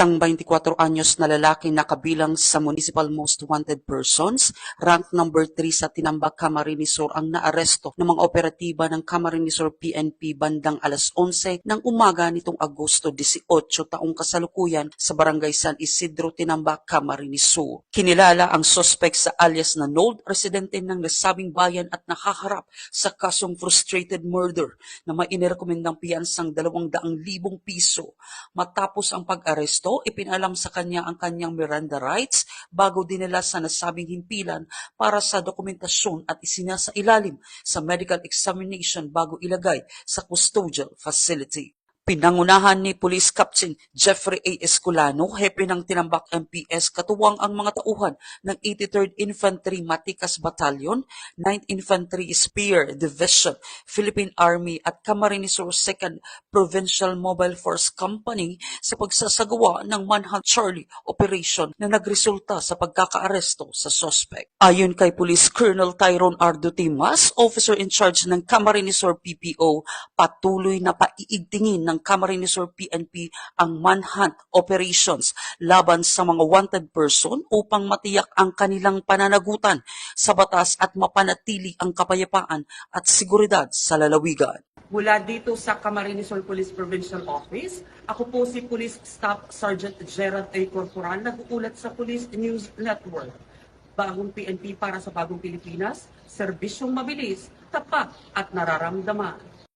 Isang 24 anyos na lalaki na kabilang sa Municipal Most Wanted Persons, rank number 3 sa Tinambak, Camarines Sur ang naaresto ng mga operatiba ng Camarines Sur PNP bandang alas 11 ng umaga nitong Agosto 18 taong kasalukuyan sa Barangay San Isidro, Tinambak, Camarines Sur. Kinilala ang suspect sa alias na Nold, residente ng nasabing bayan at nakaharap sa kasong frustrated murder na may inirekomendang piyansang 200,000 piso. Matapos ang pag-aresto, ipinalam sa kanya ang kanyang Miranda rights bago dinala sa nasabing himpilan para sa dokumentasyon at isinasailalim sa medical examination bago ilagay sa custodial facility. Pinangunahan ni Police Captain Jeffrey A. Escolano, hepe ng Tinambak MPS, katuwang ang mga tauhan ng 83rd Infantry Matikas Battalion, 9th Infantry Spear Division, Philippine Army at Camarines Sur 2nd Provincial Mobile Force Company sa pagsasagawa ng Manhunt Charlie Operation na nagresulta sa pagkakaaresto sa suspect. Ayon kay Police Colonel Tyrone Ardo Timas, officer in charge ng Camarines Sur PPO, patuloy na paiigtingin ng Camarines Sur PNP ang manhunt operations laban sa mga wanted person upang matiyak ang kanilang pananagutan sa batas at mapanatili ang kapayapaan at seguridad sa lalawigan. Mula dito sa Camarines Sur Police Provincial Office, ako po si Police Staff Sergeant Gerald A. Corporal, nag-uulat sa Police News Network. Bagong PNP para sa bagong Pilipinas, serbisyong mabilis, tapat at nararamdaman.